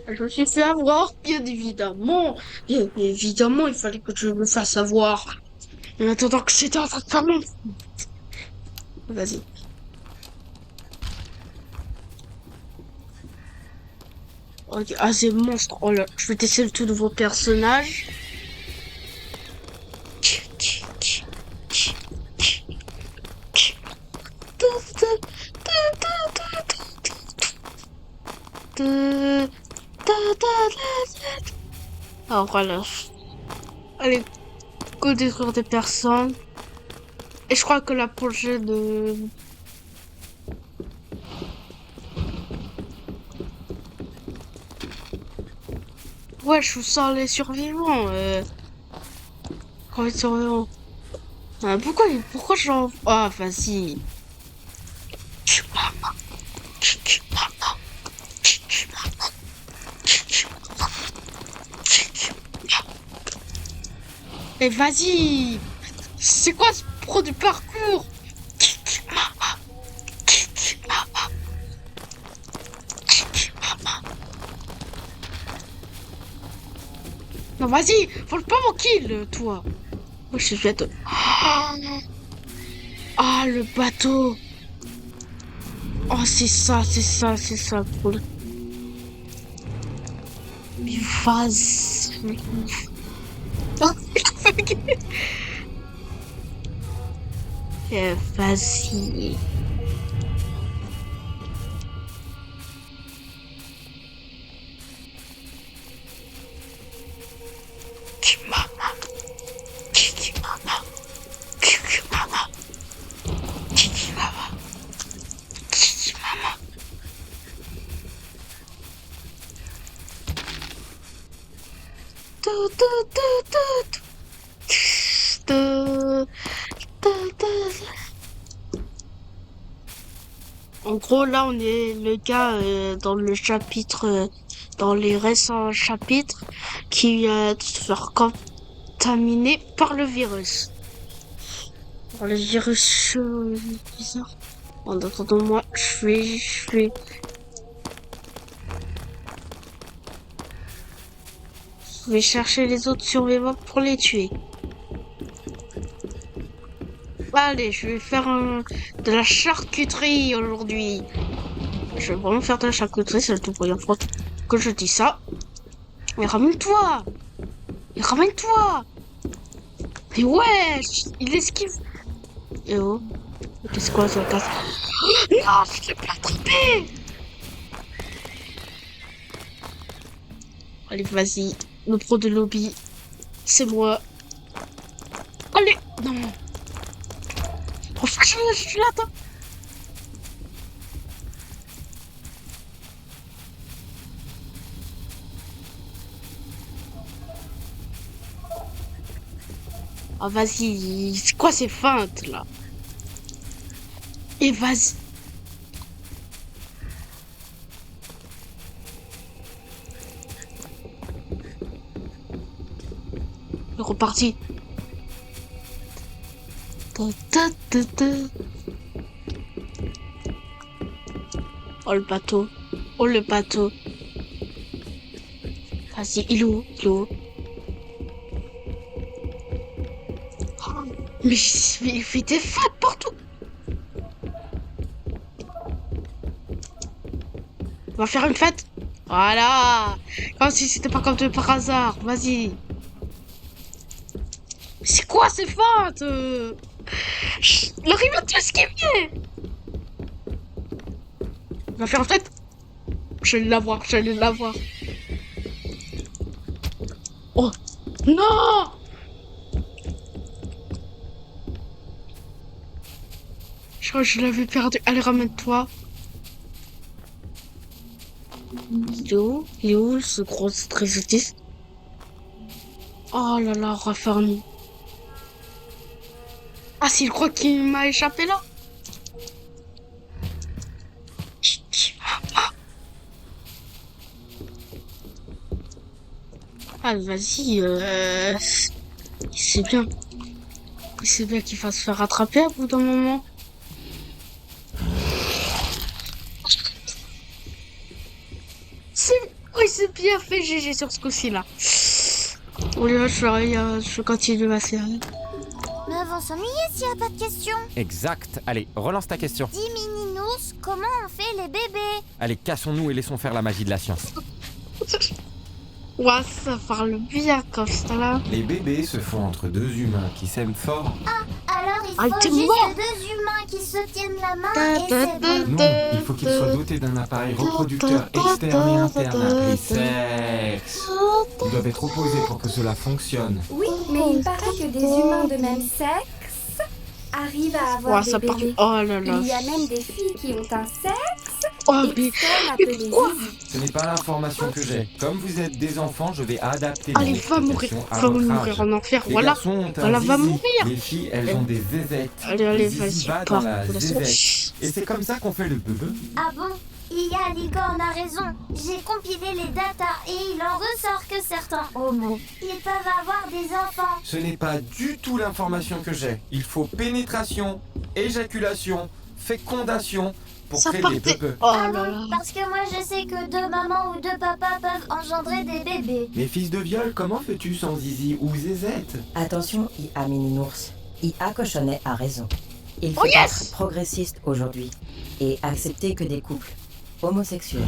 Je me suis fait avoir, bien évidemment. Bien évidemment, il fallait que je me fasse avoir. En attendant que c'était en train de faire mon... Vas-y. Ok, ah, c'est monstre. Oh là, je vais tester le tout nouveau personnage. Alors voilà. Allez, go détruire des personnes. Et je crois que la prochaine... Ouais, je suis sans les survivants. Quand les survivants... Ah, pourquoi j'en... Ah, vas-y. Mais vas-y. C'est quoi ce pro du parcours? Non, vas-y. Vole pas mon kill, toi. Moi, je suis bête. Ah, le bateau. Oh, c'est ça, cool. Mais vas-y. Vas-y. En gros, là, on est le gars dans le chapitre, dans les récents chapitres, qui a se faire contaminé par le virus. Par le virus bizarre. En attendant, moi, je vais chercher les autres survivants pour les tuer. Allez, je vais faire de la charcuterie aujourd'hui. Je vais vraiment faire de la charcuterie, c'est la toute première fois que je dis ça. Mais ramène-toi! Mais ramène-toi! Mais ouais! Il esquive! Eh oh! Qu'est-ce que ça casse? Non, je l'ai pas attrapé! Allez, vas-y. Le pro de lobby, c'est moi. Allez! Non! Oh, je suis là, attends! Ah, vas-y! C'est quoi ces feintes, là? Et vas-y! Reparti! Ta, ta, ta, ta. Oh, le bateau! Oh, le bateau! Vas-y, il est où? Il est où? Mais il fait des fautes partout. On va faire une fête. Voilà. Comme si c'était pas comme de par hasard. Vas-y. C'est quoi ces feintes Il arrive à tout esquiver. On va faire une fête. Je vais l'avoir, je vais l'avoir. Oh. Non. Je crois que je l'avais perdu. Allez, ramène-toi. Il est où ce gros trésor? Oh là là, raffermi. Ah, s'il croit qu'il m'a échappé là. Ah, vas-y, c'est bien. C'est bien qu'il fasse se faire rattraper à bout d'un moment. C'est... Oui, il s'est bien fait GG sur ce coup-ci là. Oh là, je continue ma série. Mais avant s'ennuyer s'il n'y a pas de questions. Exact. Allez, relance ta question. Dis Mininours, comment on fait les bébés? Allez, cassons-nous et laissons faire la magie de la science. Ouais, ça parle bien comme ça là. Les bébés se font entre deux humains qui s'aiment fort. Alors il Ah, faut t'es juste mort. deux humains qui se tiennent la main et c'est bon. Non, il faut qu'ils soient dotés d'un appareil reproducteur externe et interne appelé sexe. Ils doivent être opposés pour que cela fonctionne. Oui, mais il paraît que des humains de même sexe arrivent à avoir Ouais, des ça parle. bébés. Oh là là. Il y a même des filles qui ont un sexe Oh, mais. externe appelé zizi. Ce n'est pas l'information que j'ai. Comme vous êtes des enfants, je vais adapter mon Allez, va mourir. explication à Va votre mourir âge. en enfer. Les Voilà. garçons ont un Voilà, va zizi. mourir. Les filles, elles ont des zézettes. Allez, Le zizi vas-y. va dans la zézette. Et c'est comme ça qu'on fait le bebe. Ah bon? Il y a Licorne a raison. J'ai compilé les datas et il en ressort que certains homos, ils peuvent avoir des enfants. Ce n'est pas du tout l'information que j'ai. Il faut pénétration, éjaculation, fécondation pour Ça créer des partait. bebeux. Oh Ah là là. bon? Parce que moi je sais que deux mamans ou deux papas peuvent engendrer des bébés. Mais fils de viol, comment fais-tu sans zizi ou zézette? Attention, IA Mininours. IA Cochonnet a raison. Il faut Oh yes être progressiste aujourd'hui et accepter que des couples homosexuels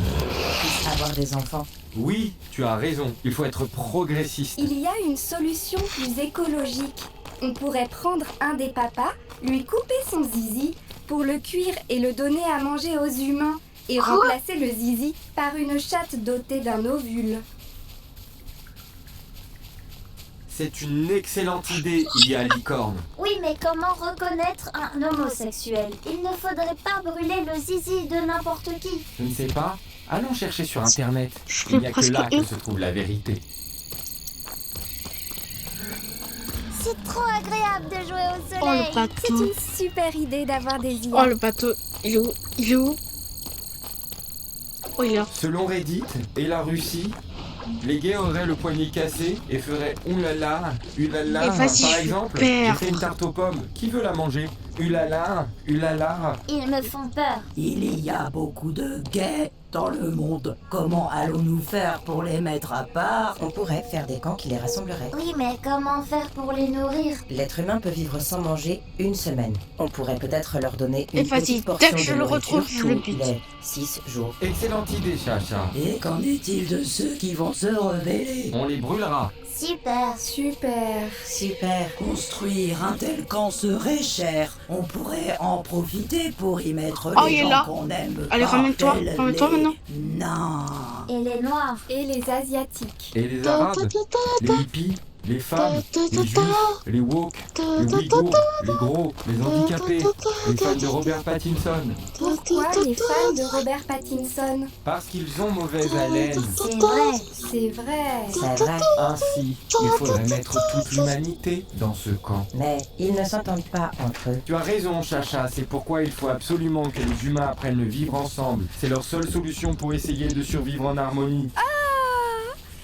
puissent avoir des enfants. Oui, tu as raison. Il faut être progressiste. Il y a une solution plus écologique. On pourrait prendre un des papas, lui couper son zizi pour le cuire et le donner à manger aux humains et remplacer le zizi par une chatte dotée d'un ovule. C'est une excellente idée, il y a licorne. Oui, mais comment reconnaître un homosexuel? Il ne faudrait pas brûler le zizi de n'importe qui. Je ne sais pas. Allons chercher sur internet. Je Il n'y a que presque là eu. que se trouve la vérité. C'est trop agréable de jouer au Oh soleil. le C'est bateau. une super idée d'avoir des IA. Oh le bateau. Il est où? Il est où? Oh, il est là. Selon Reddit et la Russie, les gays auraient le poignet cassé et feraient oulala, ulala. Et vas-y, Par je exemple, perds. j'ai fait une tarte aux pommes. Qui veut la manger? Ulala, ulala. Ils me font peur. Il y a beaucoup de gays dans le monde. Comment allons-nous faire pour les mettre à part? On pourrait faire des camps qui les rassembleraient. Oui, mais comment faire pour les nourrir? L'être humain peut vivre sans manger une semaine. On pourrait peut-être leur donner une Et vas-y, petite dès portion que je de le nourriture retrouve, je le tous bute. les 6 jours. Excellente idée, Chacha. Et qu'en est-il de ceux qui vont se rebeller? On les brûlera. Super. Super. Super. Construire un tel camp serait cher. On pourrait en profiter pour y mettre Oh, les il est gens là. qu'on aime Allez, pas, ramène-toi, tels ramène-toi les maintenant. nains. Et les noirs? Et les asiatiques. Et les arabes, les hippies, les femmes, les juifs, les woke, les ouïghours, les gros, les handicapés, les fans de Robert Pattinson. Pourquoi les fans de Robert Pattinson? Parce qu'ils ont mauvaise haleine. C'est vrai. C'est vrai. C'est vrai. Ainsi, il faudrait mettre toute l'humanité dans ce camp. Mais ils ne s'entendent pas entre eux. Tu as raison, Chacha, c'est pourquoi il faut absolument que les humains apprennent à vivre ensemble. C'est leur seule solution pour essayer de survivre en harmonie.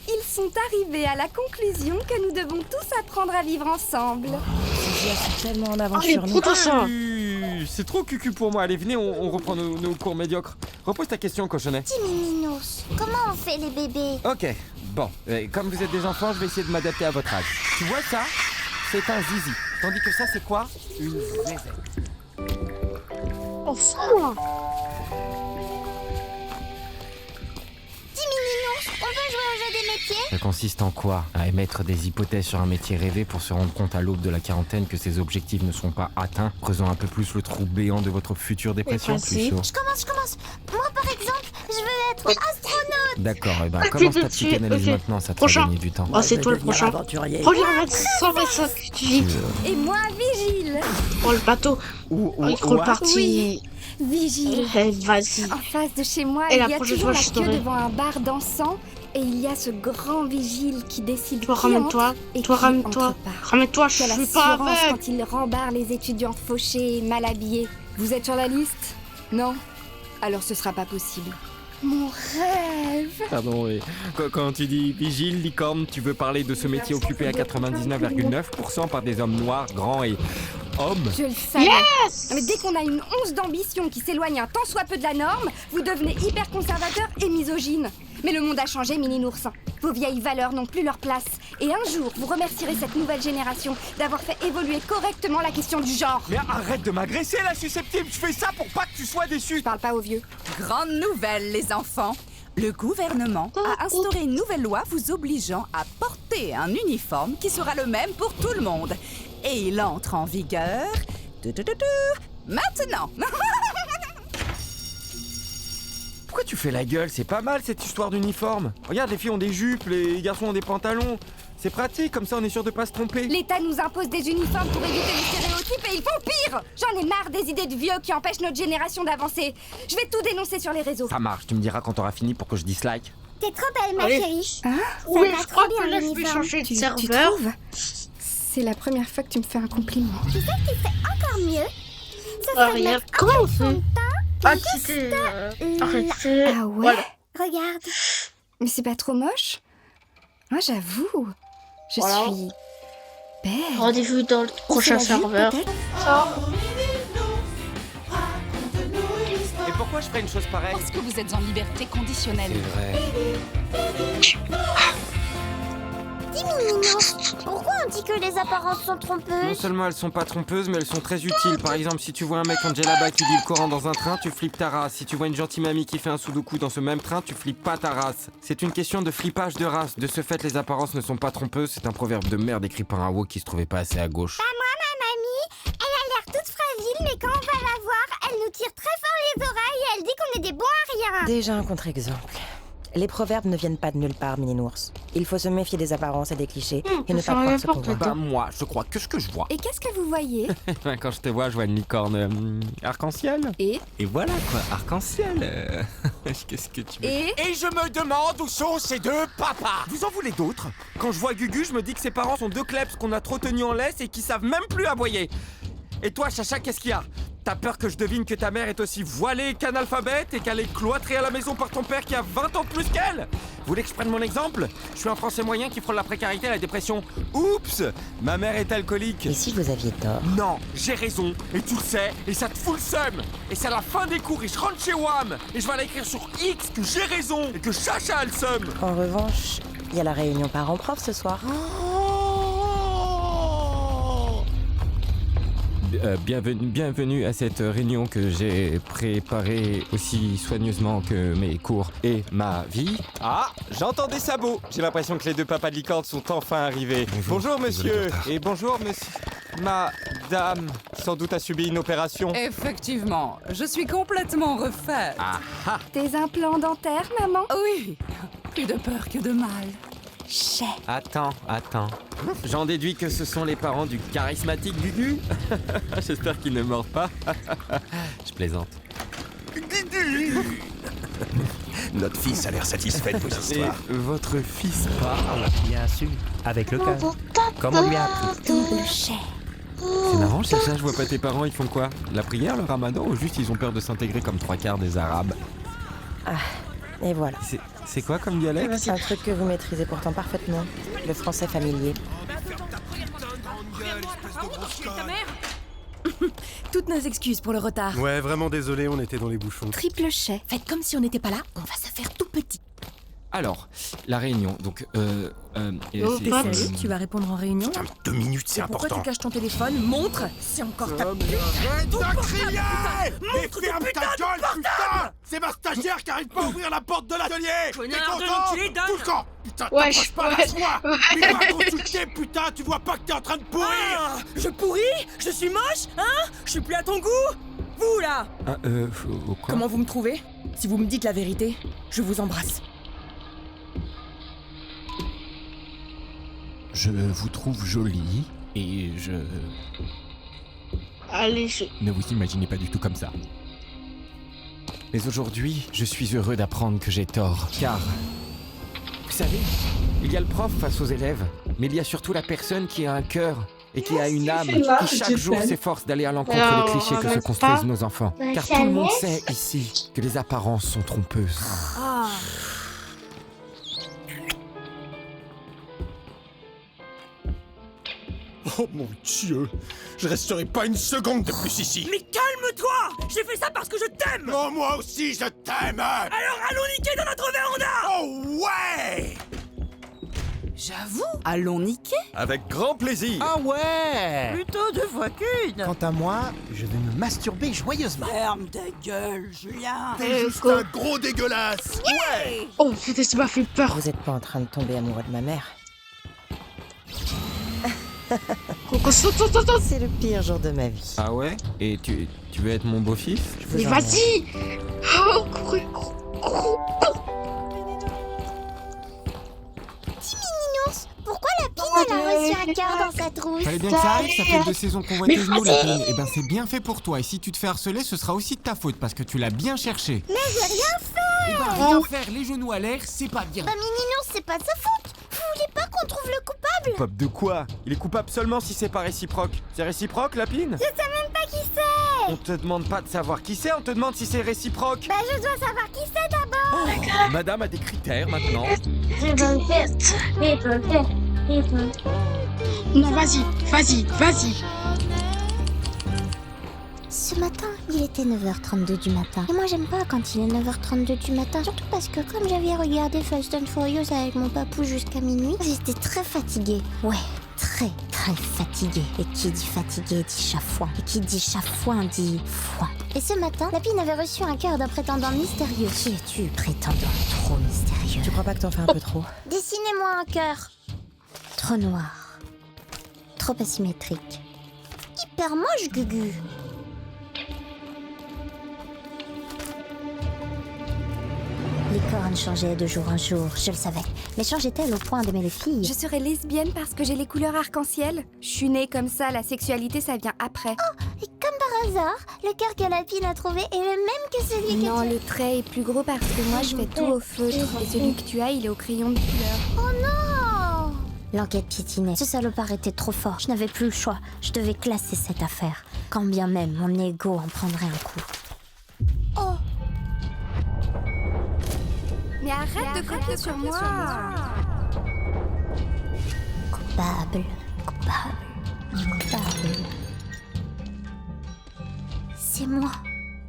Ils sont arrivés à la conclusion que nous devons tous apprendre à vivre ensemble. Ces IA sont tellement en avance Allez, sur nous. prends ça. C'est trop cucu pour moi. Allez, venez, on reprend nos cours médiocres. Repose ta question, cochonnet. Dis Mininours, comment on fait les bébés? Ok, bon, comme vous êtes des enfants, je vais essayer de m'adapter à votre âge. Tu vois ça? C'est un zizi. Tandis que ça, c'est quoi? Une zézette. Enfin. Dis Mininours, on peut jouer au jeu des métiers? Ça consiste en quoi? À émettre des hypothèses sur un métier rêvé pour se rendre compte à l'aube de la quarantaine que ces objectifs ne sont pas atteints, creusant un peu plus le trou béant de votre future dépression. vas-y. Plus chaud. Je commence. Moi par exemple, je veux être astronaute. D'accord, et ben Ok, commence tout ta de suite, psychanalyse ok. maintenant, ça te Prochain. fera gagner du temps. Oh, c'est Je toi vais le devenir prochain. aventurier. Regarde, 125 vite. Et moi, Vigile. Oh le bateau. Oh, il faut repartir. Oui. Vigile. Eh, vas-y. En face de chez moi, Et il la y a prochaine toujours fois, la je queue t'aurai. devant un bar dansant et il y a ce grand vigile qui décide Toi, qui ramène-toi. entre et Toi, qui ramène-toi. entre pas. Ramène-toi, je Quelle suis pas assurance aveugle. quand il rembarre les étudiants fauchés et mal habillés. Vous êtes sur la liste? Non? Alors ce sera pas possible. Mon rêve! Pardon, et quand tu dis vigile, licorne, tu veux parler de ce métier occupé à 99,9% par des hommes noirs, grands et homme. Je le savais. Yes. Mais dès qu'on a une once d'ambition qui s'éloigne un tant soit peu de la norme, vous devenez hyper conservateur et misogyne. Mais le monde a changé, mini-nours. Vos vieilles valeurs n'ont plus leur place. Et un jour, vous remercierez cette nouvelle génération d'avoir fait évoluer correctement la question du genre. Mais arrête de m'agresser, la susceptible. Je fais ça pour pas que tu sois déçu. Je parle pas aux vieux. Grande nouvelle, les enfants. Le gouvernement a instauré une nouvelle loi vous obligeant à porter un uniforme qui sera le même pour tout le monde. Et il entre en vigueur... maintenant. Pourquoi tu fais la gueule? C'est pas mal cette histoire d'uniforme. Regarde, les filles ont des jupes, les garçons ont des pantalons. C'est pratique, comme ça on est sûr de pas se tromper. L'État nous impose des uniformes pour éviter les stéréotypes et ils font pire. J'en ai marre des idées de vieux qui empêchent notre génération d'avancer. Je vais tout dénoncer sur les réseaux. Ça marche, tu me diras quand t'auras fini pour que je dislike. T'es trop belle, ma Allez. chérie. Oui, va je crois très que bien, là, je vais l'uniforme. changer de Tu serveur. trouves? C'est la première fois que tu me fais un compliment. Encore mieux. Ça Ah, serait regarde, mettre comment on en fait? fond Ah, c'était... arrêtez. Ah ouais? Voilà. Regarde. Mais c'est pas trop moche? Moi j'avoue, je Voilà. suis belle. Rendez-vous dans le prochain C'est la vue, serveur. peut-être? Et pourquoi je ferais une chose pareille? Parce que vous êtes en liberté conditionnelle. vrai. Pourquoi on dit que les apparences sont Non trompeuses? seulement elles sont pas trompeuses, mais elles sont très utiles. Par exemple, si tu vois un mec en djellaba qui lit le Coran dans un train, tu flippes ta race. Si tu vois une gentille mamie qui fait un sudoku dans ce même train, tu flippes pas ta race. C'est une question de flippage de race. De ce fait, les apparences ne sont pas trompeuses. C'est un proverbe de merde écrit par un woke qui se trouvait pas assez à gauche. Elle a l'air toute fragile, mais quand on va la voir, elle nous tire très fort les oreilles et elle dit qu'on est des bons à rien. Déjà un contre-exemple. Les proverbes ne viennent pas de nulle part, mini-nours. Il faut se méfier des apparences et des clichés et ne ça pas va croire ce qu'on n'importe voit. quoi. Bah moi, je crois que ce que je vois. Et qu'est-ce que vous voyez? Quand je te vois, je vois une licorne arc-en-ciel. Et voilà quoi, arc-en-ciel. Qu'est-ce que tu veux? Et Et je me demande où sont ces deux papas. Vous en voulez d'autres? Quand je vois Gugu, je me dis que ses parents sont deux kleps qu'on a trop tenus en laisse et qui savent même plus aboyer. Et toi, Chacha, qu'est-ce qu'il y a? T'as peur que je devine que ta mère est aussi voilée qu'analphabète et qu'elle est cloîtrée à la maison par ton père qui a 20 ans de plus qu'elle? Vous voulez que je prenne mon exemple? Je suis un Français moyen qui frôle la précarité et la dépression. Oups! Ma mère est alcoolique. Et si vous aviez tort? Non, j'ai raison, et tu le sais, et ça te fout le seum. Et c'est à la fin des cours, et je rentre chez WAM, et je vais aller écrire sur X que j'ai raison, et que Chacha a le seum. En revanche, il y a la réunion parents-prof ce soir. Bienvenue à cette réunion que j'ai préparée aussi soigneusement que mes cours et ma vie. Ah, j'entends des sabots. J'ai l'impression que les deux papas de licorne sont enfin arrivés. Bonjour monsieur. Et bonjour monsieur. Madame, sans doute a subi une opération. Effectivement, je suis complètement refaite. tes implants dentaires, maman? Oui, plus de peur que de mal. Chais. Attends. J'en déduis que ce sont les parents du charismatique Gugu. J'espère qu'ils ne mordent pas. Je plaisante. Notre fils a l'air satisfait de vos Et histoires. votre fils parle. Bien sûr, avec le cœur. Comme on lui a appris. Double chais. C'est marrant, Chacha, je vois pas tes parents, ils font quoi? La prière, le ramadan, ou juste ils ont peur de s'intégrer comme 3/4 des Arabes? Et voilà. C'est quoi comme dialecte? C'est un truc que vous maîtrisez pourtant parfaitement. Le français familier. Toutes nos excuses pour le retard. Ouais, vraiment désolé, on était dans les bouchons. Triple chais. Faites comme si on n'était pas là, on va se faire tout petit. Alors, la réunion, donc, T'es Sérieux, tu vas répondre en réunion? Putain, 2 minutes, c'est Pourquoi important. tu caches ton téléphone? Montre! C'est encore ta... Arrête de crier! Mais ferme ta gueule, putain! C'est ma stagiaire qui arrive pas à ouvrir la porte de l'atelier! T'es content? Tout le camp! Putain, t'approches pas la soie! Mais va consulter, putain! Tu vois pas que t'es en train de pourrir! Je pourris? Je suis moche? Hein? Je suis plus à ton goût? Vous, là! quoi? Comment vous me trouvez? Si vous me dites la vérité, je vous embrasse. Je vous trouve jolie, et je... Allez, Ne vous imaginez pas du tout comme ça. Mais aujourd'hui, je suis heureux d'apprendre que j'ai tort, car... Vous savez, il y a le prof face aux élèves, mais il y a surtout la personne qui a un cœur et qui a une âme, qui chaque jour s'efforce d'aller à l'encontre Alors, des clichés que se arrête construisent pas. nos enfants. Car tout le monde sait ici que les apparences sont trompeuses. Oh mon Dieu, je resterai pas une seconde de plus ici. Mais calme-toi! J'ai fait ça parce que je t'aime! Oh, moi aussi, je t'aime. Alors allons niquer dans notre véranda! Oh ouais! J'avoue, allons niquer? Avec grand plaisir. Ah ouais! Plutôt 2 fois qu'une! Quant à moi, je vais me masturber joyeusement. Ferme ta gueule, Julien! T'es juste un gros dégueulasse. Ouais! Oh putain, ça m'a fait peur. Vous êtes pas en train de tomber amoureux de ma mère? Coco, saute, saute, saute, saute. C'est le pire jour de ma vie. Ah ouais? Et tu veux être mon beau-fils? Je vous Mais emmène. vas-y. Oh, courez, courez. Timininos, pourquoi la pine elle a reçu un cœur dans sa trousse? Fallait bien que ça arrive, ça fait 2 saisons qu'on voit tes genoux, la pine. Eh ben c'est bien fait pour toi, et si tu te fais harceler, ce sera aussi de ta faute, parce que tu l'as bien cherché. Mais j'ai rien fait! Eh ben rien faire, les genoux à l'air, c'est pas bien. Bah Mininos, c'est pas de sa faute! Vous voulez pas qu'on trouve le coupable? Coupable de quoi? Il est coupable seulement si c'est pas réciproque. C'est réciproque, Lapine? Je sais même pas qui c'est! On te demande pas de savoir qui c'est, on te demande si c'est réciproque. Bah je dois savoir qui c'est d'abord! Madame a des critères maintenant. Non, vas-y, vas-y, vas-y. Ce matin, il était 9h32 du matin. Et moi, j'aime pas quand il est 9h32 du matin. Surtout parce que comme j'avais regardé Fast and Furious avec mon papou jusqu'à minuit, j'étais très fatiguée. Ouais, très fatiguée. Et qui dit fatigué dit chafouin. Et qui dit chafouin dit foin. Et ce matin, la pine avait reçu un cœur d'un prétendant mystérieux. Qui es-tu, prétendant trop mystérieux? Tu crois pas que t'en fais un peu trop? Dessinez-moi un cœur. Trop noir. Trop asymétrique. Hyper moche, Gugu. Les cornes changeaient de jour en jour, je le savais. Mais changeaient-elles au point d'aimer les filles? Je serais lesbienne parce que j'ai les couleurs arc-en-ciel. Je suis née comme ça, la sexualité ça vient après. Et comme par hasard, le cœur que la pine a trouvé est le même que celui que Non, tu... le trait est plus gros parce que moi je fais tout au feutre. Et celui que tu as, il est au crayon de couleur. Oh non! L'enquête piétinait. Ce salopard était trop fort. Je n'avais plus le choix. Je devais classer cette affaire. Quand bien même mon ego en prendrait un coup. Oh! Mais arrête de copier sur moi. Coupable. C'est moi.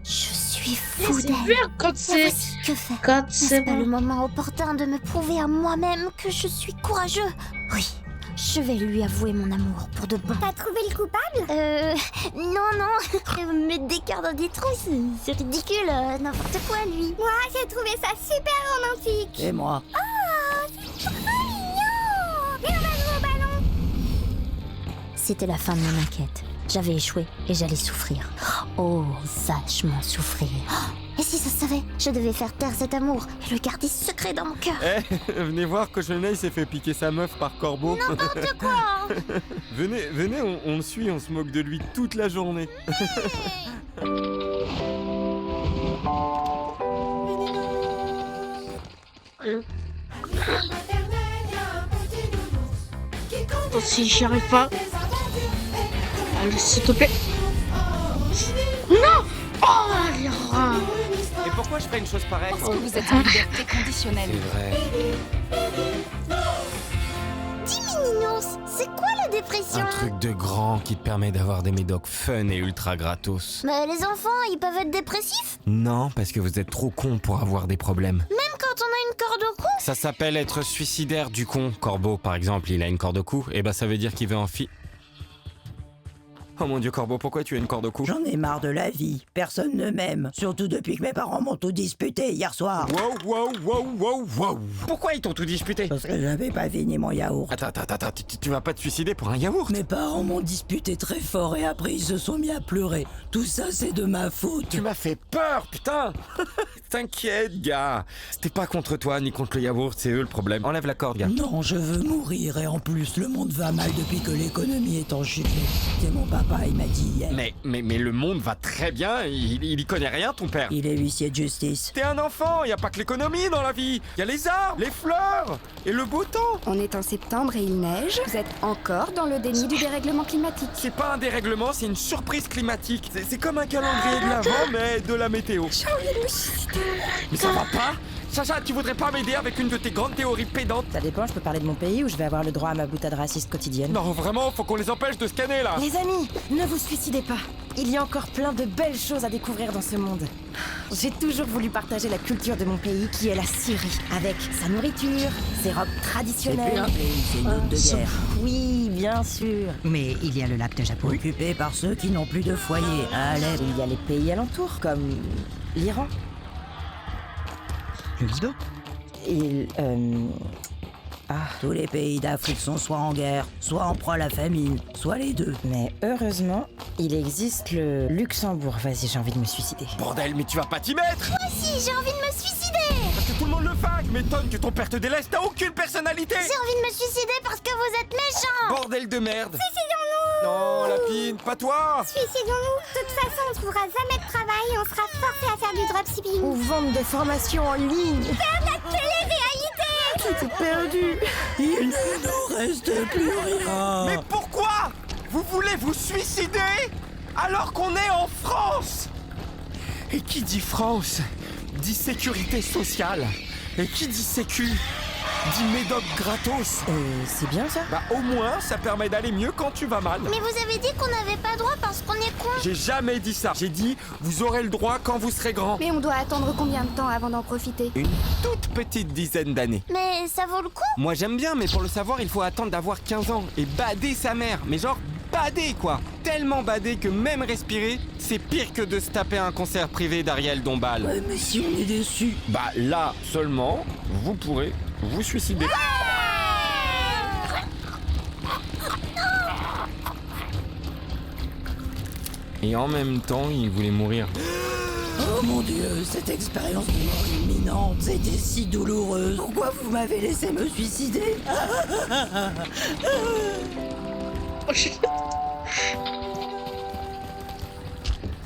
Je suis fou C'est d'elle. bien quand Et c'est... voici que faire. Quand c'est N'est-ce pas le bon. moment opportun de me prouver à moi-même que je suis courageux? Oui, je vais lui avouer mon amour pour de bon. T'as trouvé le coupable? Non. Mettre des cœurs dans des trous, c'est ridicule. N'importe quoi, lui. Moi, j'ai trouvé ça super romantique. Et moi? Oh, c'est trop mignon. Et on va jouer au ballon. C'était la fin de mon enquête. J'avais échoué et j'allais souffrir. Oh, vachement souffrir. Et si ça se savait, je devais faire taire cet amour et le garder secret dans mon cœur. Venez voir, Cochonnet s'est fait piquer sa meuf par Corbeau. N'importe quoi. venez, on le suit, on se moque de lui toute la journée. Attends, si j'y arrive pas. Allez, s'il te plaît. Non! Oh, les rats. Et pourquoi je ferais une chose pareille? Parce que vous êtes en liberté conditionnelle. C'est vrai. Timininos, c'est quoi la dépression? Un truc de grand qui te permet d'avoir des médocs fun et ultra gratos. Mais les enfants, ils peuvent être dépressifs? Non, parce que vous êtes trop cons pour avoir des problèmes. Même quand on a une corde au cou? Ça s'appelle être suicidaire du con. Corbeau, par exemple, il a une corde au cou, et bah ça veut dire qu'il veut en Oh mon Dieu, Corbeau, pourquoi tu as une corde au cou? J'en ai marre de la vie. Personne ne m'aime. Surtout depuis que mes parents m'ont tout disputé hier soir. Wow. Pourquoi ils t'ont tout disputé? Parce que j'avais pas fini mon yaourt. Attends, tu vas pas te suicider pour un yaourt? Mes parents m'ont disputé très fort et après ils se sont mis à pleurer. Tout ça c'est de ma faute. Tu m'as fait peur, putain. T'inquiète, gars. C'était pas contre toi ni contre le yaourt, c'est eux le problème. Enlève la corde, gars. Non, je veux mourir et en plus le monde va mal depuis que l'économie est en chute. C'est mon papa, il m'a dit hier. Mais le monde va très bien, il y connaît rien, ton père. Il est huissier de justice. T'es un enfant, y a pas que l'économie dans la vie. Y a les arbres, les fleurs et le beau temps. On est en septembre et il neige. Vous êtes encore dans le déni du dérèglement climatique. C'est pas un dérèglement, c'est une surprise climatique. C'est comme un calendrier de l'Avent, mais de la météo. Mais ça va pas? Chacha, tu voudrais pas m'aider avec une de tes grandes théories pédantes? Ça dépend, je peux parler de mon pays ou je vais avoir le droit à ma boutade raciste quotidienne. Non, vraiment, faut qu'on les empêche de scanner, là. Les amis, ne vous suicidez pas. Il y a encore plein de belles choses à découvrir dans ce monde. J'ai toujours voulu partager la culture de mon pays, qui est la Syrie, avec sa nourriture, ses robes traditionnelles. C'est une autre de guerre. Oui, bien sûr. Mais il y a le lac de Japon. Occupé par ceux qui n'ont plus de foyer à l'est. Il y a les pays alentours, comme l'Iran. Le Liban. Tous les pays d'Afrique sont soit en guerre, soit en proie à la famine, soit les deux. Mais heureusement, il existe le Luxembourg. Vas-y, j'ai envie de me suicider. Bordel, mais tu vas pas t'y mettre! Moi aussi, j'ai envie de me suicider. Parce que tout le monde le fait! M'étonne que ton père te délaisse, t'as aucune personnalité! J'ai envie de me suicider parce que vous êtes méchants. Bordel de merde! Suicidons-nous. Non, Lapine, pas toi! Suicidons-nous. De toute façon, on trouvera jamais de travail et on sera forcé à faire du dropshipping. Ou vendre des formations en ligne. Faire de la télé-réalité. Tout est perdu. Il ne nous reste plus rien. Mais pourquoi vous voulez vous suicider alors qu'on est en France? Et qui dit France dit sécurité sociale. Et qui dit sécu dit médoc gratos. C'est bien ça? Bah au moins ça permet d'aller mieux quand tu vas mal. Mais vous avez dit qu'on n'avait pas droit parce qu'on est con. J'ai jamais dit ça. J'ai dit vous aurez le droit quand vous serez grand. Mais on doit attendre combien de temps avant d'en profiter? Une toute petite dizaine d'années. Mais ça vaut le coup. Moi j'aime bien, mais pour le savoir il faut attendre d'avoir 15 ans et bader sa mère. Mais genre bader quoi. Tellement bader que même respirer, c'est pire que de se taper un concert privé d'Ariel Dombal. Ouais, mais si on est déçus. Bah là seulement, vous pourrez vous suicider. Et en même temps, il voulait mourir. Oh mon Dieu, cette expérience de mort imminente, c'était si douloureuse. Pourquoi vous m'avez laissé me suicider?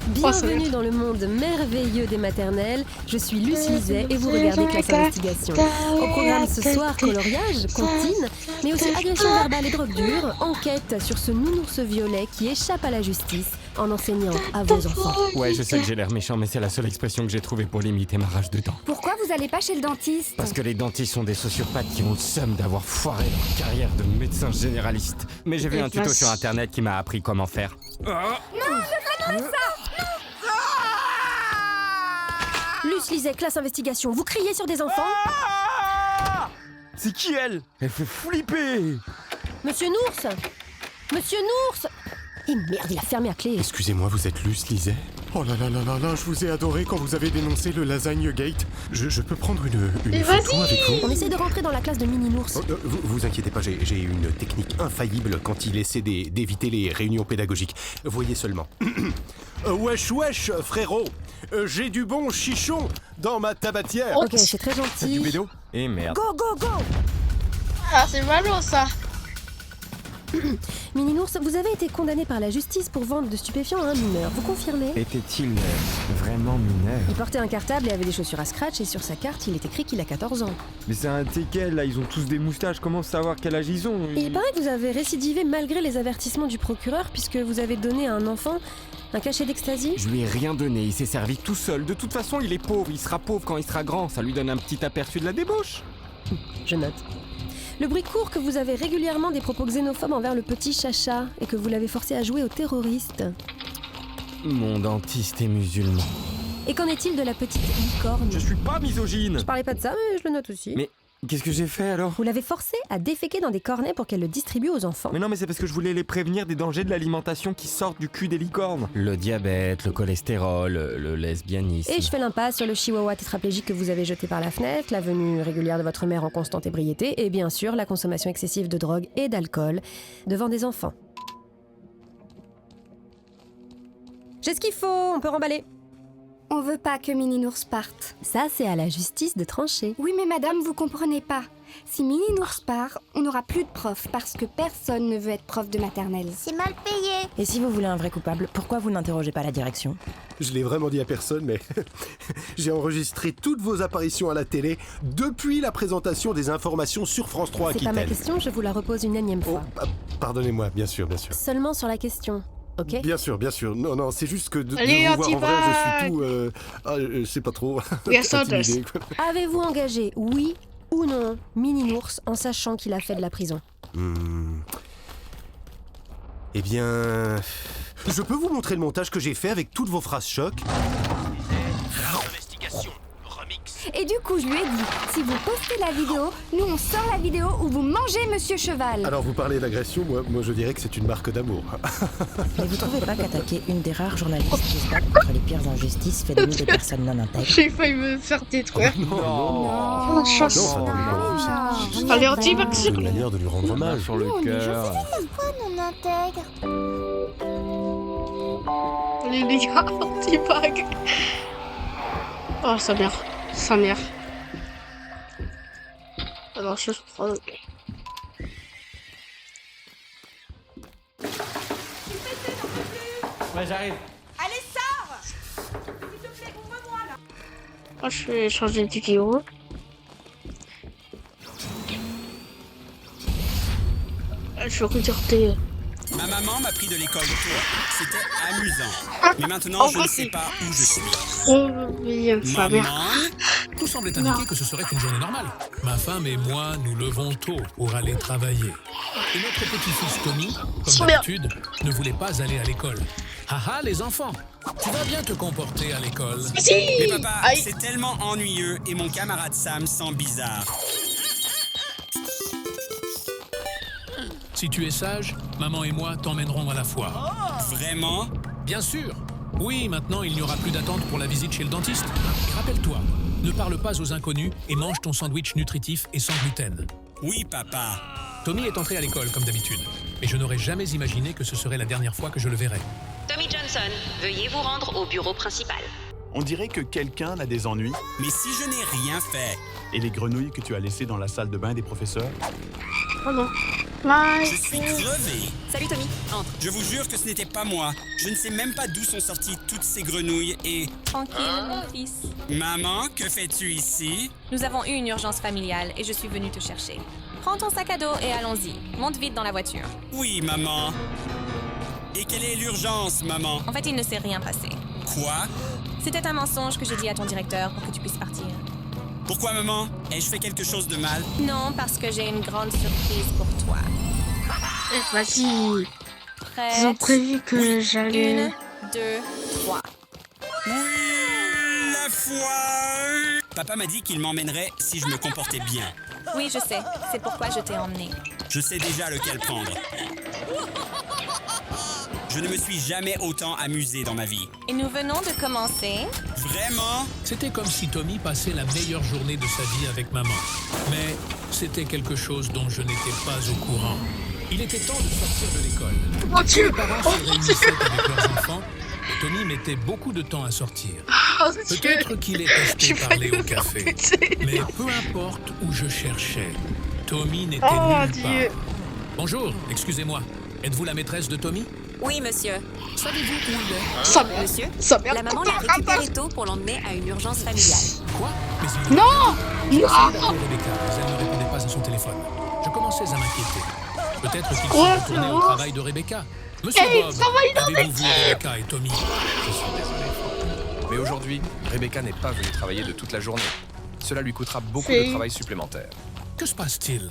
Bienvenue dans le monde merveilleux des maternelles. Je suis Luce Liset et vous regardez Classe Investigation. Au programme ce soir, coloriage, comptine, mais aussi agression verbale et drogue dure, enquête sur ce nounours violet qui échappe à la justice en enseignant à vos enfants. Ouais, je sais que j'ai l'air méchant, mais c'est la seule expression que j'ai trouvée pour limiter ma rage de dents. Pourquoi vous allez pas chez le dentiste? Parce que les dentistes sont des sociopathes qui ont le seum d'avoir foiré leur carrière de médecin généraliste. Mais j'ai vu un tuto sur internet qui m'a appris comment faire. Non, ne fais pas ça! Luce Liset, Classe Investigation, vous criez sur des enfants? C'est qui elle? Elle fait flipper. Monsieur Nours! Monsieur Nours! Et merde, il a fermé à clé. Excusez-moi, vous êtes Luce Liset? Oh là là là là là, je vous ai adoré quand vous avez dénoncé le Lasagne Gate. Je peux prendre une photo avec vous? On essaie de rentrer dans la classe de Mini Nours. Oh, vous inquiétez pas, j'ai une technique infaillible quand il essaie d'éviter les réunions pédagogiques. Voyez seulement. Wesh wesh, frérot. J'ai du bon chichon dans ma tabatière. Ok, c'est très gentil. Du bédo? Et merde. Go, go, go! Ah, c'est malo ça. Mini Nours, vous avez été condamné par la justice pour vente de stupéfiants à un mineur. Vous confirmez? Était-il vraiment mineur? Il portait un cartable et avait des chaussures à scratch et sur sa carte, il est écrit qu'il a 14 ans. Mais c'est un teckel, là, ils ont tous des moustaches, comment savoir quel âge ils ont? Et il paraît que vous avez récidivé malgré les avertissements du procureur puisque vous avez donné à un enfant un cachet d'ecstasy. Je lui ai rien donné, il s'est servi tout seul. De toute façon, il est pauvre, il sera pauvre quand il sera grand. Ça lui donne un petit aperçu de la débauche. Je note. Le bruit court que vous avez régulièrement des propos xénophobes envers le petit Chacha et que vous l'avez forcé à jouer aux terroristes. Mon dentiste est musulman. Et qu'en est-il de la petite licorne? Je suis pas misogyne. Je parlais pas de ça, mais je le note aussi. Mais qu'est-ce que j'ai fait alors? Vous l'avez forcée à déféquer dans des cornets pour qu'elle le distribue aux enfants. Mais non, mais c'est parce que je voulais les prévenir des dangers de l'alimentation qui sortent du cul des licornes. Le diabète, le cholestérol, le lesbianisme. Et je fais l'impasse sur le chihuahua tétraplégique que vous avez jeté par la fenêtre, la venue régulière de votre mère en constante ébriété, et bien sûr la consommation excessive de drogue et d'alcool devant des enfants. J'ai ce qu'il faut, on peut remballer. On veut pas que Mini Nours parte. Ça, c'est à la justice de trancher. Oui, mais madame, vous comprenez pas. Si Mini Nours part, on n'aura plus de profs parce que personne ne veut être prof de maternelle. C'est mal payé. Et si vous voulez un vrai coupable, pourquoi vous n'interrogez pas la direction? Je l'ai vraiment dit à personne, mais j'ai enregistré toutes vos apparitions à la télé depuis la présentation des informations sur France 3 C'est pas Aquitaine. ma question, je vous la repose une énième fois. Pardonnez-moi, bien sûr, bien sûr. Seulement sur la question. ok? Bien sûr, bien sûr. Non, non, c'est juste que de Allez, vous voir en vrai, je suis Antibag. tout... je sais pas trop. Yes, intimidé, quoi. Avez-vous engagé, oui ou non, Mini-Nours en sachant qu'il a fait de la prison? Eh bien... Je peux vous montrer le montage que j'ai fait avec toutes vos phrases choc? Et du coup, je lui ai dit, si vous postez la vidéo, nous on sort la vidéo où vous mangez Monsieur Cheval. Alors vous parlez d'agression, moi je dirais que c'est une marque d'amour. Mais vous trouvez pas qu'attaquer une des rares journalistes qui se battent contre les pires injustices fait de nous des personnes non intègres? J'ai failli me faire détruire. Non, chance. Allez, Antibag c'est une manière de lui rendre hommage. Sur le cœur. Pourquoi non intègre? Les gars, Antibag. Oh, sa mère. Sa mère. Alors, je prends... Ouais, j'arrive. Allez, sors! S'il te plaît, ouvre-moi là! Oh, je vais changer de vidéo. Je vais regarder... Ma maman m'a pris de l'école tôt. C'était amusant. Mais maintenant, je ne sais pas où je suis. Oh, bien, sa mère. Tout semblait indiquer que ce serait une journée normale. Ma femme et moi nous levons tôt pour aller travailler. Et notre petit-fils Tommy, comme d'habitude, ne voulait pas aller à l'école. Haha, les enfants, tu vas bien te comporter à l'école. Mais papa, c'est tellement ennuyeux et mon camarade Sam sent bizarre. Si tu es sage, maman et moi t'emmènerons à la foire. Vraiment? Bien sûr. Oui, maintenant il n'y aura plus d'attente pour la visite chez le dentiste. Et rappelle-toi, ne parle pas aux inconnus et mange ton sandwich nutritif et sans gluten. Oui, papa. Tommy est entré à l'école comme d'habitude, mais je n'aurais jamais imaginé que ce serait la dernière fois que je le verrais. Tommy Johnson, veuillez vous rendre au bureau principal. On dirait que quelqu'un a des ennuis. Mais si je n'ai rien fait. Et les grenouilles que tu as laissées dans la salle de bain des professeurs? Oh non. Je suis crevé. Salut Tommy, entre. Je vous jure que ce n'était pas moi. Je ne sais même pas d'où sont sorties toutes ces grenouilles et... Tranquille, mon fils. Maman, que fais-tu ici? Nous avons eu une urgence familiale et je suis venue te chercher. Prends ton sac à dos et allons-y. Monte vite dans la voiture. Oui, maman. Et quelle est l'urgence, maman? En fait, il ne s'est rien passé. Quoi? C'était un mensonge que j'ai dit à ton directeur pour que tu puisses partir. Pourquoi, maman? Ai-je fait quelque chose de mal? Non, parce que j'ai une grande surprise pour toi. Vas-y. Prête? Ils ont prévu que j'allais... 1, 2, 3. Oui, la foire! Papa m'a dit qu'il m'emmènerait si je me comportais bien. Oui, je sais. C'est pourquoi je t'ai emmené. Je sais déjà lequel prendre. Je ne me suis jamais autant amusé dans ma vie. Et nous venons de commencer. Vraiment? C'était comme si Tommy passait la meilleure journée de sa vie avec maman. Mais c'était quelque chose dont je n'étais pas au courant. Il était temps de sortir de l'école. Mon Dieu! Les parents se réunissaient avec leurs enfants et Tommy mettait beaucoup de temps à sortir. Peut-être qu'il est resté parler au café. Mais peu importe où je cherchais, Tommy n'était nulle part. Bonjour, excusez-moi. Êtes-vous la maîtresse de Tommy? Oui, monsieur. Savez-vous où il est? Monsieur, la maman l'a récupéré tôt pour l'emmener à une urgence familiale. Quoi? Mais il non! J'ai essayé d'appeler Rebecca, mais elle ne répondait pas à son téléphone. Je commençais à m'inquiéter. Peut-être qu'il s'est retourné au travail de Rebecca. Monsieur Bob, avez-vous vu Rebecca et Tommy? Je suis désolé. Mais aujourd'hui, Rebecca n'est pas venue travailler de toute la journée. Cela lui coûtera beaucoup de travail supplémentaire. Que se passe-t-il?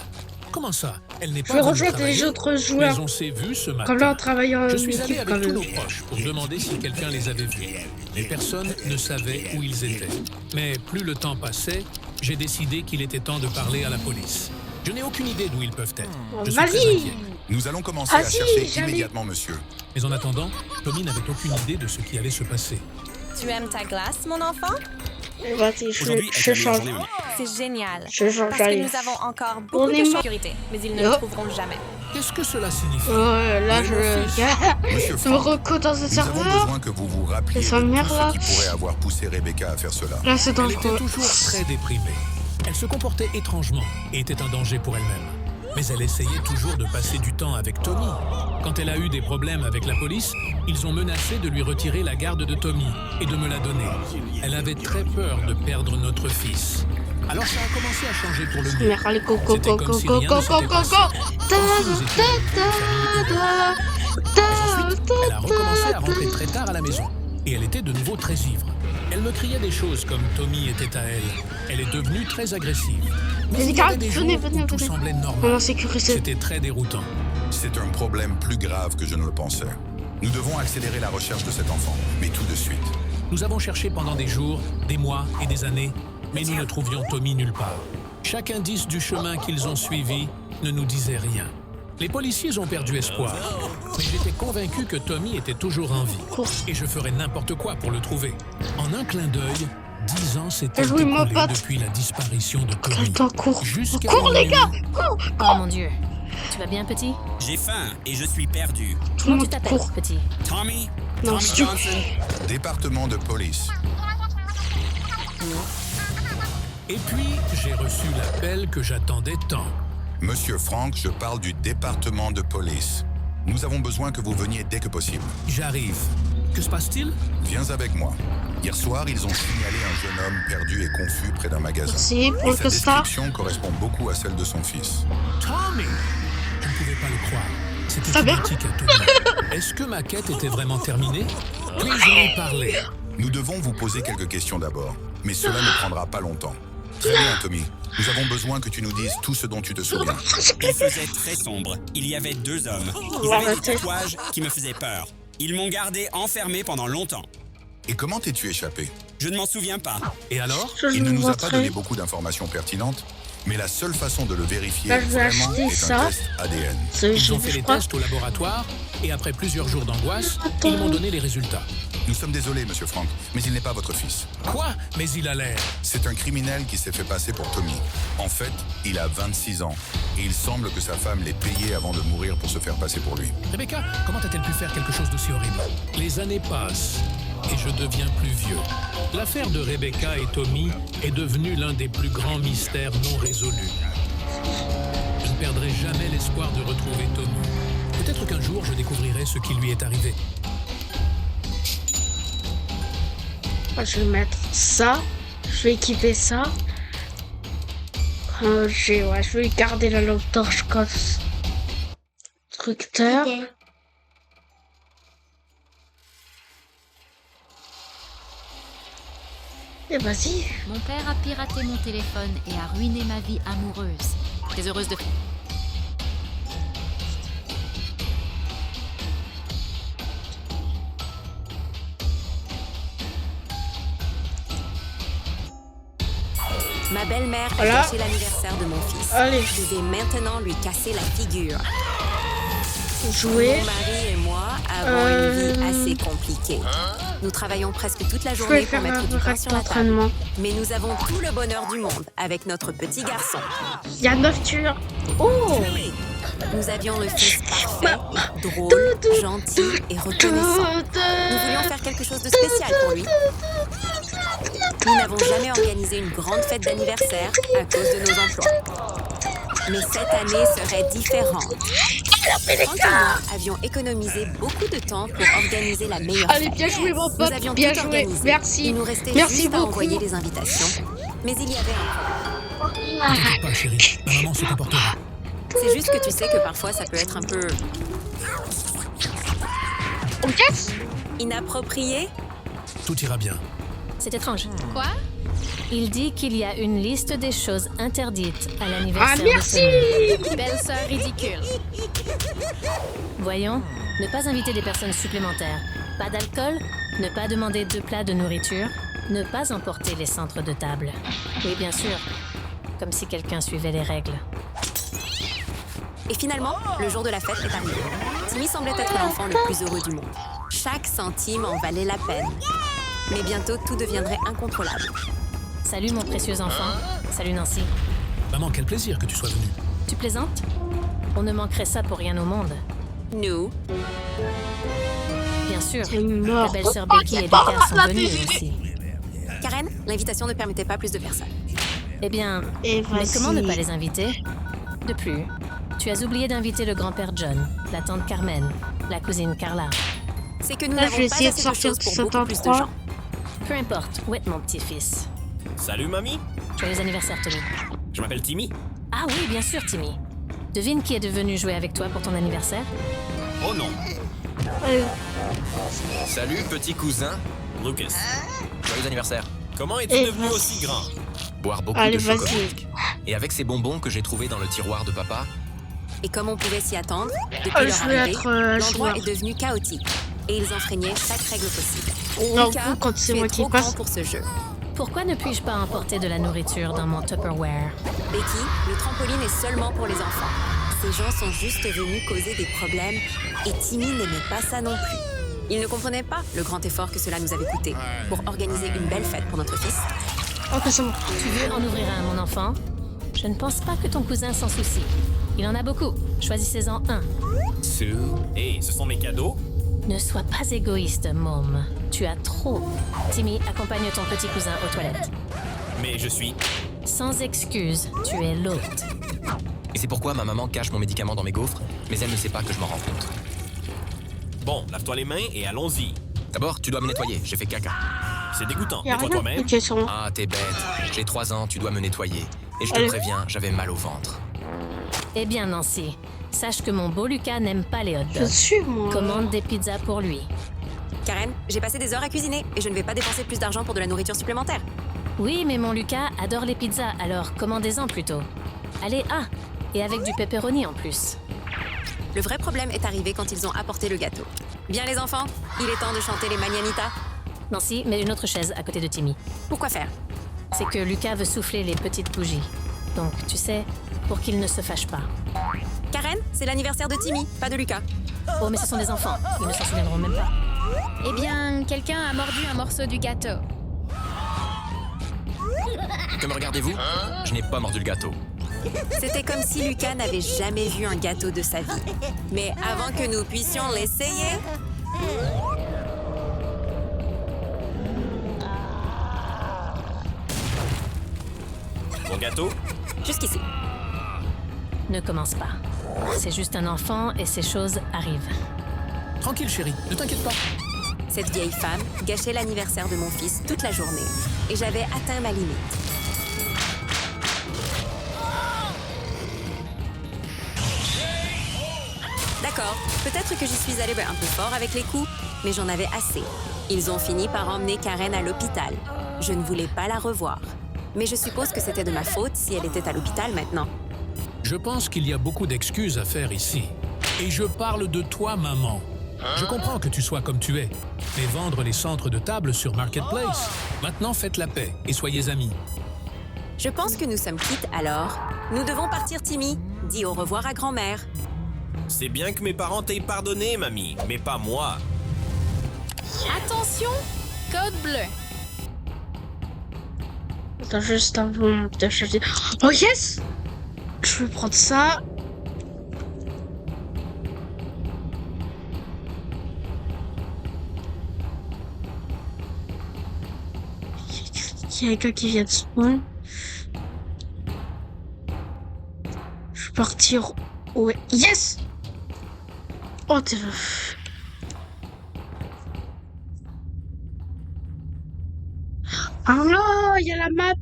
Comment ça? Elle n'est Je pas vais venue rejoindre travailler, les autres joueurs. mais on s'est vus ce matin. Comme là, on travaille en Je suis allé équipe, avec quand tous même. nos proches pour demander si quelqu'un les avait vus. Mais personne ne savait où ils étaient. Mais plus le temps passait, j'ai décidé qu'il était temps de parler à la police. Je n'ai aucune idée d'où ils peuvent être. Je suis très inquiet. Nous allons commencer à chercher immédiatement, monsieur. Mais en attendant, Tommy n'avait aucune idée de ce qui allait se passer. Tu aimes ta glace, mon enfant? Vas-y, je change. C'est génial. Je change, Parce que allez. nous avons encore beaucoup de sécurité, mais ils ne le trouveront jamais. Qu'est-ce que cela signifie? Là, je me recours dans ce Nous avons serveur. besoin que vous vous rappeliez sa de mère, tout là. ce qui pourrait avoir poussé Rebecca à faire cela. Là, c'est Elle dangereux. était toujours très déprimée. Elle se comportait étrangement et était un danger pour elle-même. Mais elle essayait toujours de passer du temps avec Tommy. Quand elle a eu des problèmes avec la police, ils ont menacé de lui retirer la garde de Tommy et de me la donner. Elle avait très peur de perdre notre fils. Alors ça a commencé à changer pour le mieux. Merde, allez, go, go, C'était go, comme go, si go, rien go, ne s'était go, go, passé. go. Ensuite, nous étions une famille elle a recommencé à rentrer très tard à la maison. Et elle était de nouveau très ivre. Elle me criait des choses comme Tommy était à elle. Elle est devenue très agressive. Mais il y avait des jours où tout semblait normal. C'était très déroutant. C'est un problème plus grave que je ne le pensais. Nous devons accélérer la recherche de cet enfant, mais tout de suite. Nous avons cherché pendant des jours, des mois et des années, mais nous ne trouvions Tommy nulle part. Chaque indice du chemin qu'ils ont suivi ne nous disait rien. Les policiers ont perdu espoir, mais j'étais convaincu que Tommy était toujours en vie. Et je ferais n'importe quoi pour le trouver. En un clin d'œil, 10 ans s'étaient écoulés depuis la disparition de Tommy. Cours les gars, cours. Oh mon Dieu. Tu vas bien, petit? J'ai faim et je suis perdu. Comment tu t'appelles, petit? Tommy? Tommy Johnson? Département de police. Et puis, j'ai reçu l'appel que j'attendais tant. Monsieur Frank, je parle du département de police. Nous avons besoin que vous veniez dès que possible. J'arrive. Que se passe-t-il? Viens avec moi. Hier soir, ils ont signalé un jeune homme perdu et confus près d'un magasin. Merci pour et sa description correspond beaucoup à celle de son fils. Tommy! Je ne pouvais pas le croire. C'était identique à Tommy. Est-ce que ma quête était vraiment terminée? Puis-je lui parler? Nous devons vous poser quelques questions d'abord, mais cela ne prendra pas longtemps. Très bien, Tommy. Nous avons besoin que tu nous dises tout ce dont tu te souviens. Il faisait très sombre. Il y avait 2 hommes. Ils avaient des tatouages qui me faisaient peur. Ils m'ont gardé enfermé pendant longtemps. Et comment t'es-tu échappé? Je ne m'en souviens pas. Et alors? Il ne nous a pas donné beaucoup d'informations pertinentes, mais la seule façon de le vérifier Là, je vais vraiment acheter est ça. un test ADN. Ils ont fait les tests au laboratoire et après plusieurs jours d'angoisse, ils m'ont donné les résultats. Nous sommes désolés, monsieur Frank, mais il n'est pas votre fils. Quoi? Mais il a l'air. C'est un criminel qui s'est fait passer pour Tommy. En fait, il a 26 ans et il semble que sa femme l'ait payé avant de mourir pour se faire passer pour lui. Rebecca, comment a-t-elle pu faire quelque chose d'aussi horrible? Les années passent et je deviens plus vieux. L'affaire de Rebecca et Tommy est devenue l'un des plus grands mystères non résolus. Je ne perdrai jamais l'espoir de retrouver Tommy. Peut-être qu'un jour, je découvrirai ce qui lui est arrivé. Je vais mettre ça. Je vais équiper ça. Je vais garder la lampe torche comme constructeur. Et vas-y. Mon père a piraté mon téléphone et a ruiné ma vie amoureuse. T'es heureuse de... Ma belle-mère a Voilà. gâché l'anniversaire de mon fils. Allez. Je vais maintenant lui casser la figure. Jouer. Mon mari et moi avons une vie assez compliquée. Nous travaillons presque toute la Je vais journée pour faire mettre un du pain reste sur la table. d'entraînement. Mais nous avons tout le bonheur du monde avec notre petit garçon. Il y a Nocturne. Oh. Nous avions le fils parfait, drôle, gentil et reconnaissant. Nous voulions faire quelque chose de spécial pour lui. Nous n'avons jamais organisé une grande fête d'anniversaire à cause de nos emplois. Mais cette année serait différente. Franck et moi avions économisé beaucoup de temps pour organiser la meilleure Allez, fête. bien joué, mon pote. Nous avions Bien tout joué. organisé. Merci. Il nous restait Merci juste à beaucoup. envoyer les invitations. Mais il y avait un problème. T'inquiète pas, chérie. Ma maman se comportera. C'est juste que tu sais que parfois ça peut être un peu... inapproprié. Tout ira bien. C'est étrange. Quoi? Il dit qu'il y a une liste des choses interdites à l'anniversaire Ah, de merci. Tommy. Belle-sœur ridicule. Voyons, ne pas inviter des personnes supplémentaires. Pas d'alcool, ne pas demander 2 plats de nourriture, ne pas emporter les centres de table. Oui, bien sûr. Comme si quelqu'un suivait les règles. Et finalement, le jour de la fête est arrivé. Timmy semblait être l'enfant le plus heureux du monde. Chaque centime en valait la peine. Mais bientôt, tout deviendrait incontrôlable. Salut mon précieux enfant. Salut Nancy. Maman, quel plaisir que tu sois venue. Tu plaisantes? On ne manquerait ça pour rien au monde. Nous. Bien sûr. mort. Ta belle-sœur Becky et Becca sont venues aussi. Karen, l'invitation ne permettait pas plus de personnes. Eh bien, Et mais voici. comment ne pas les inviter? De plus, tu as oublié d'inviter le grand-père John, la tante Carmen, la cousine Carla. C'est que nous Là, je vais n'avons pas essayer de assez de sortir choses de pour cet beaucoup plus de endroit. gens. Peu importe, où est mon petit-fils? Salut, mamie. Joyeux anniversaire, Tommy. Je m'appelle Timmy. Ah oui, bien sûr, Timmy. Devine qui est devenu jouer avec toi pour ton anniversaire? Oh non. Salut, petit cousin. Lucas. Joyeux anniversaire. Comment es-tu devenu aussi grand? Boire beaucoup de chocolat. Et avec ces bonbons que j'ai trouvés dans le tiroir de papa. Et comme on pouvait s'y attendre, depuis leur arrivée, l'endroit est devenu chaotique. Et ils enfreignaient chaque règle possible. Lucas, quand c'est moi tu es trop grand pour ce jeu. Pourquoi ne puis-je pas importer de la nourriture dans mon Tupperware? Becky, le trampoline est seulement pour les enfants. Ces gens sont juste venus causer des problèmes et Timmy n'aimait pas ça non plus. Il ne comprenait pas le grand effort que cela nous avait coûté pour organiser une belle fête pour notre fils. Ok, c'est bon. Tu veux en ouvrir un, mon enfant? Je ne pense pas que ton cousin s'en soucie. Il en a beaucoup. Choisissez-en un. Sue, hey, ce sont mes cadeaux? Ne sois pas égoïste, môme. Tu as trop. Timmy, accompagne ton petit cousin aux toilettes. Mais je suis... Sans excuse, tu es l'hôte. Et c'est pourquoi ma maman cache mon médicament dans mes gaufres, mais elle ne sait pas que je m'en rends compte. Bon, lave-toi les mains et allons-y. D'abord, tu dois me nettoyer, j'ai fait caca. C'est dégoûtant, nettoie toi-même. Ah, t'es bête. J'ai 3 ans, tu dois me nettoyer. Et je te préviens, j'avais mal au ventre. Eh bien, Nancy, sache que mon beau Lucas n'aime pas les hot dogs. Bien sûr, moi. Commande des pizzas pour lui. Karen, j'ai passé des heures à cuisiner et je ne vais pas dépenser plus d'argent pour de la nourriture supplémentaire. Oui, mais mon Lucas adore les pizzas, alors commandez-en plutôt. Allez, et avec du pepperoni en plus. Le vrai problème est arrivé quand ils ont apporté le gâteau. Bien les enfants, il est temps de chanter les Magnanitas. Nancy, mets une autre chaise à côté de Timmy. Pourquoi faire? C'est que Lucas veut souffler les petites bougies. Donc, tu sais, pour qu'il ne se fâche pas. Karen, c'est l'anniversaire de Timmy, pas de Lucas. Oh, mais ce sont des enfants. Ils ne s'en souviendront même pas. Eh bien, quelqu'un a mordu un morceau du gâteau. Que me regardez-vous? Je n'ai pas mordu le gâteau. C'était comme si Lucas n'avait jamais vu un gâteau de sa vie. Mais avant que nous puissions l'essayer... Mon gâteau? Jusqu'ici. Ne commence pas. C'est juste un enfant et ces choses arrivent. Tranquille, chérie, ne t'inquiète pas. Cette vieille femme gâchait l'anniversaire de mon fils toute la journée. Et j'avais atteint ma limite. D'accord, peut-être que j'y suis allée un peu fort avec les coups, mais j'en avais assez. Ils ont fini par emmener Karen à l'hôpital. Je ne voulais pas la revoir. Mais je suppose que c'était de ma faute si elle était à l'hôpital maintenant. Je pense qu'il y a beaucoup d'excuses à faire ici. Et je parle de toi, maman. Je comprends que tu sois comme tu es, mais vendre les centres de table sur Marketplace. Maintenant, faites la paix et soyez amis. Je pense que nous sommes quittes alors. Nous devons partir, Timmy. Dis au revoir à grand-mère. C'est bien que mes parents t'aient pardonné, mamie, mais pas moi. Attention, code bleu. Attends, juste avant de chercher. Oh yes! Je vais prendre ça. Il y a quelqu'un qui vient de spawn. Je vais partir. Ouais. Yes! Oh, t'es... Ah non, il y a la map.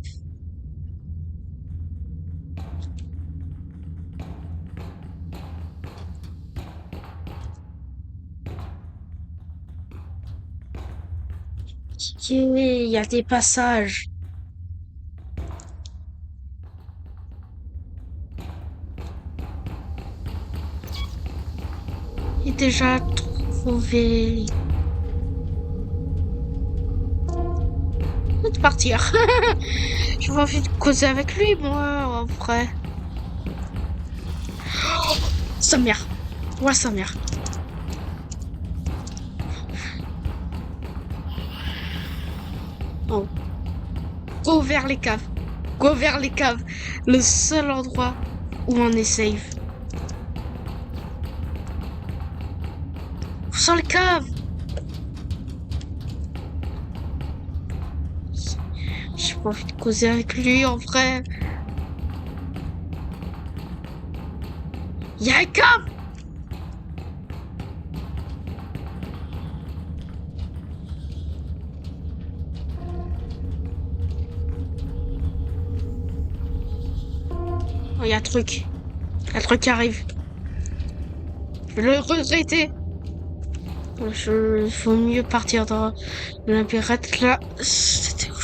Il y a des passages. J'ai déjà trouvé. De partir. J'ai pas envie de causer avec lui, moi, en vrai. Oh, sa mère. Ouais, sa mère. Oh. Go vers les caves. Go vers les caves. Le seul endroit où on est safe. Où sont les caves? J'ai pas envie de causer avec lui en vrai. Y'a un cave! Oh, y'a un truc. Un truc qui arrive. Je vais le regretter. Il faut mieux partir dans le labyrinthe là. C'était où?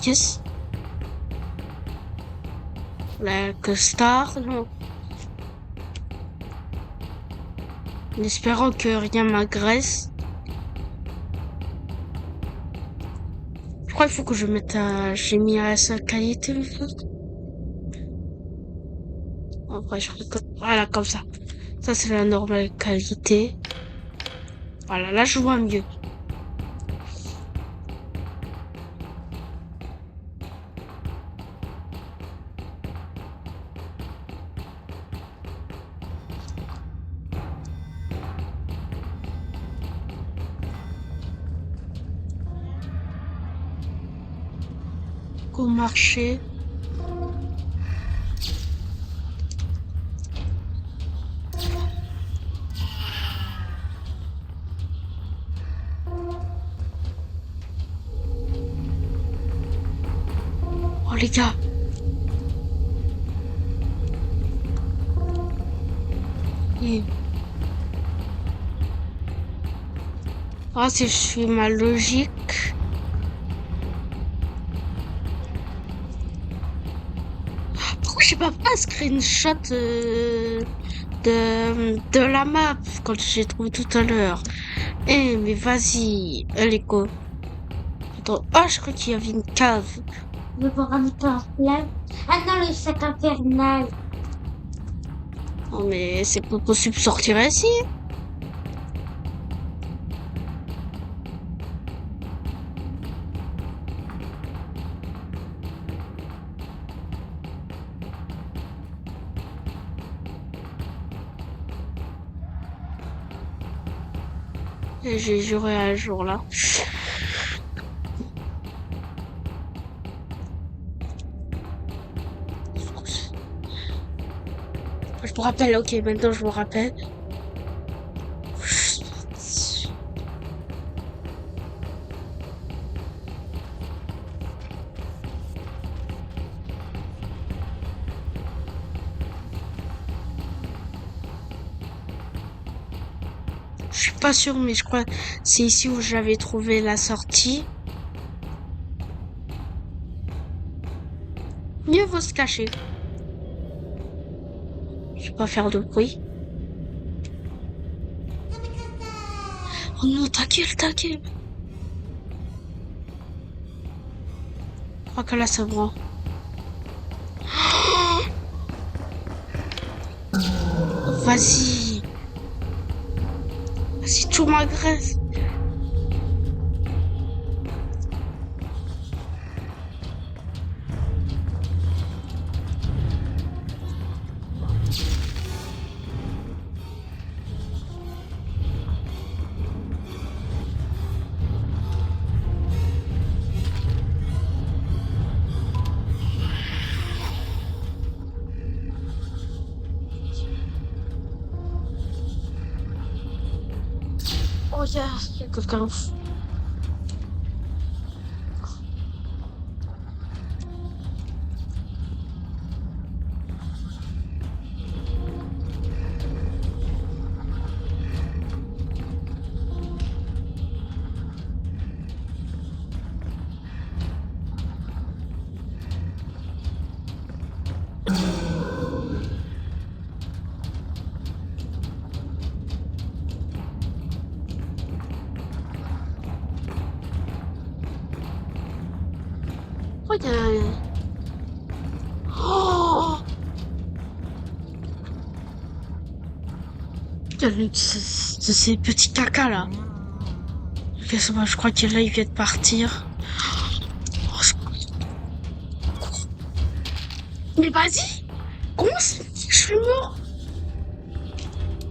Yes. La costard, non. En espérant que rien m'agresse. Je crois qu'il faut que je mette à... J'ai mis à sa qualité, en fait. Après, voilà, comme ça. Ça, c'est la normale qualité. Voilà, là, je vois mieux. Au marché. Oh les gars. Ah, si je suis ma logique. Je sais pas un screenshot de la map quand j'ai trouvé tout à l'heure. Eh mais vas-y, elle est quoi? Attends, ah je crois qu'il y avait une cave. Le laboratoire plein. Ah non, le sac infernal. Oh mais c'est pas possible de sortir ici. Et j'ai juré un jour là. Je me rappelle, ok, maintenant je me rappelle. Je suis pas sûre, mais je crois que c'est ici où j'avais trouvé la sortie. Mieux vaut se cacher. Je vais pas faire de bruit. Oh non, ta gueule, ta gueule. Je crois que là, c'est bon. Vas-y. Vas-y, tout m'agresse. Oh yes, il y a quelqu'un. Regarde. Oh, putain, de ces petits caca là. Ok, ça va, je crois qu'il là il vient de partir. Oh, mais vas-y. Comment c'est que je suis mort?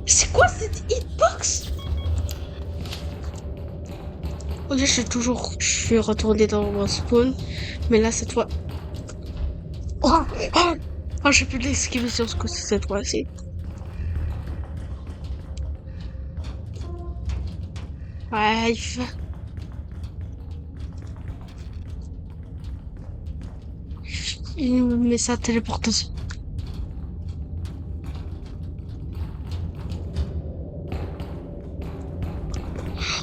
C'est quoi cette hitbox? Ok, je suis retourné dans mon spawn, mais là cette fois. Oh, j'ai pu l'esquiver sur ce coup-ci cette fois-ci. Ouais, il fait. Il me met sa téléportation.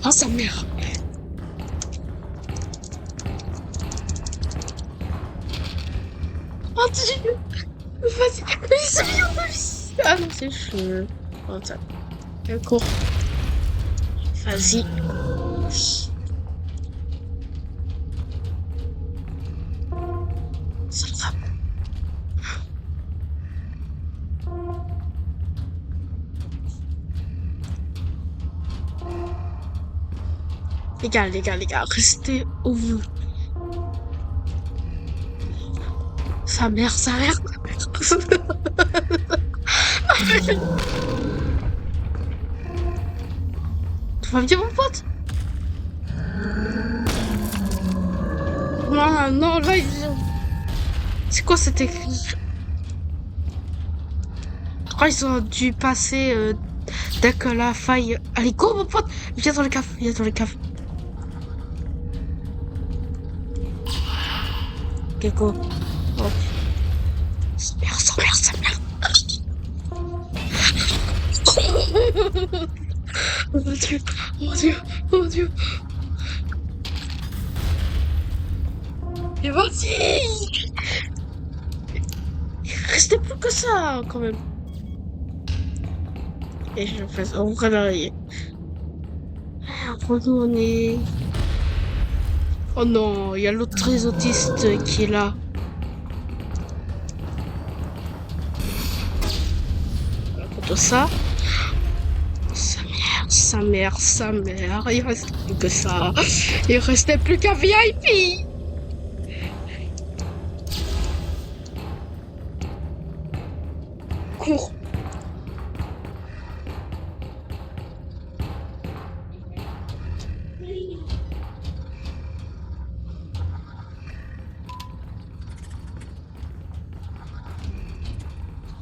Ah, sa mère. Oh Dieu. Vas-y. Ah non, c'est chaud. Oh, ça. D'accord. Vas-y. Ça le frappe. Les gars, restez au vous. Sa mère. Tu vas bien, mon pote? Non, là, c'est quoi cet écrit? Je crois qu'ils ont dû passer dès que la faille... Allez, go, mon pote! Viens dans le café, Ok, go. Oh. Sa mère. Oh Dieu. Et vas-y! Il restait plus que ça, quand même. Et je fais on va l'arrière. Après nous, on est... Oh non, il y a l'autre très autiste qui est là. Contre ça. Sa mère. Il restait plus que ça. Il restait plus qu'un VIP. Cours.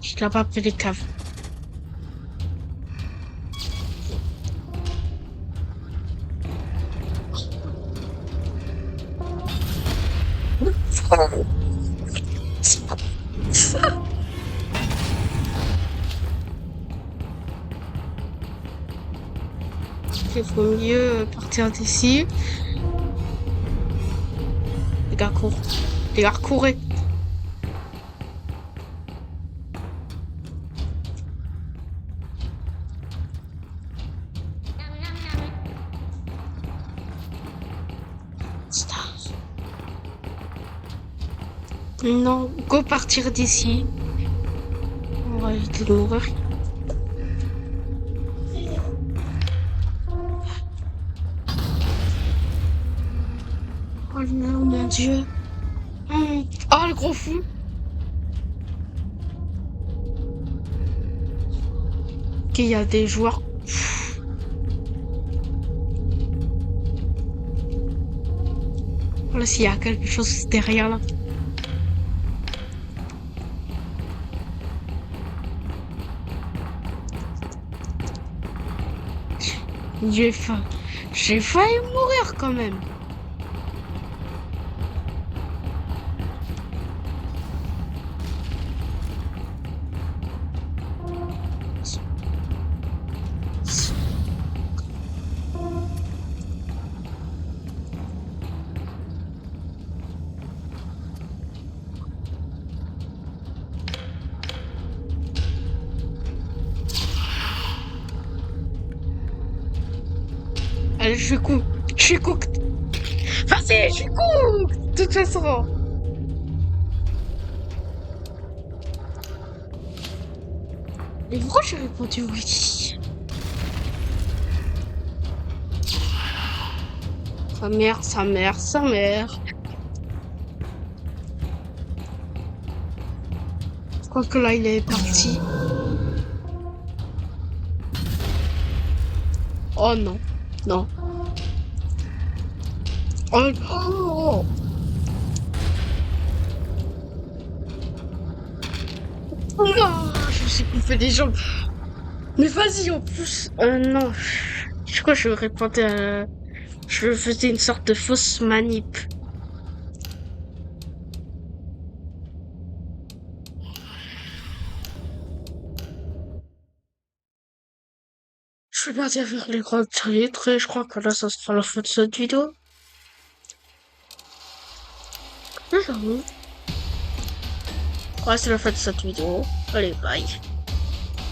Je l'ai pas appelé les caves. Il faut mieux partir d'ici. Les gars, courez. Non, go partir d'ici. On va éviter de mourir. Oh non, mon Dieu. Oh, le gros fou. Ok, il y a des joueurs. Là, s'il y a quelque chose derrière là. J'ai failli mourir quand même. Allez, je suis cooked. Vas-y, je suis cooked. De toute façon. Mais pourquoi j'ai répondu oui? Sa mère. Je crois que là, il est parti. Oh non. Non. Oh. Non, je me suis coupé les jambes. Mais vas-y, en plus. Non. Je crois que je répondais à... Je faisais une sorte de fausse manip. Je vais partir faire les grands titres et je crois que là, ça sera la fin de cette vidéo. Ouais, c'est la fin de cette vidéo. Allez, bye.